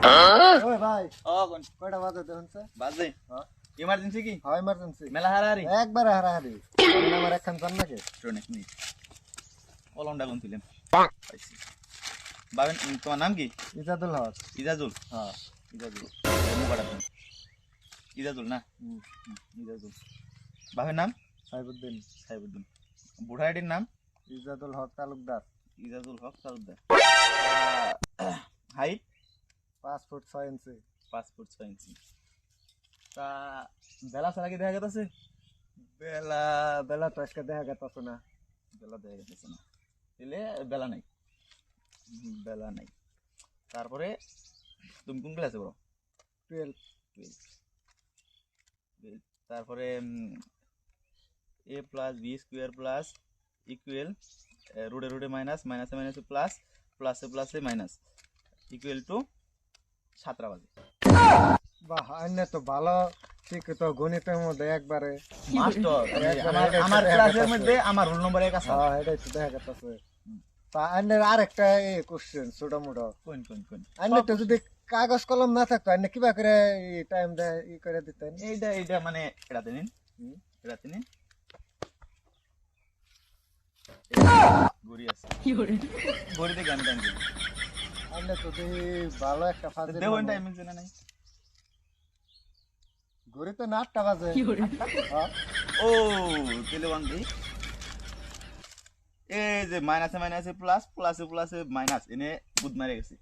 ওই ভাই ও কোন কয়টা বাজে দেখুন স্যার? বাজে হ্যাঁ ইমার্জেন্সি কি হ্যাঁ ইমার্জেন্সি মেলা হারাহারি একবারে হারাহারি আমার একখান চান নাকি শুনে এক মিনিট কলমটা কোন তুলেন পাইছি বাবেন তোমার নাম কি ইজাদুল হক ইজাজুল হ্যাঁ ইজাজুল মুখাটা তুমি ইজাজুল না ইজাজুল বাবের নাম সাইবুদ্দিন সাইবুদ্দিন বুড়া আইডির নাম ইজাদুল হক তালুকদার ইজাজুল হক তালুকদার হাইট 5 ফুট 6 ইঞ্চি 5 ফুট 6 ইঞ্চি তা বেলা ছাড়া কি দেখা গেছে বেলা বেলা তো আজকে দেখা গেছে না বেলা দেখা গেছে না তাহলে বেলা নাই বেলা নাই তারপরে তুমি কোন ক্লাসে পড়ো 12 তারপরে a plus b square plus equal রুটে রুটে মাইনাস মাইনাসে মাইনাসে প্লাস প্লাসে প্লাসে মাইনাস ইকুয়াল টু 7টা বাজে বাহ আইনে তো ভালো ঠিক তো গণিতের মধ্যে একবারে মাস্টার একবারে আমার দেখা ক্লাসের গেছে। মধ্যে আমার রোল নম্বর 1 আছে হ্যাঁ এটাই তো দেখা গেছে তা আইনের আরেকটা এই কোশ্চেন ছোট মোটো কোন কোন কোন আইনে তো যদি কাগজ কলম না থাকতো আইনে কিবা করে এই টাইম দে ই করে দিতেন এইটা মানে এটাতে নিন এটাতে নিন গড়ি আছে গড়িতে গান গান আইনে তো দেখি ভালো একটা ফাজিল দেও মানুষ। টাইমিং জানা নাই ঘড়িতে না 8টা বাজে হ্যাঁ ও তেলে বান্ধি এই যে মাইনাসে মাইনাসে প্লাস প্লাসে প্লাসে মাইনাস এনে বুধ মারে গেছে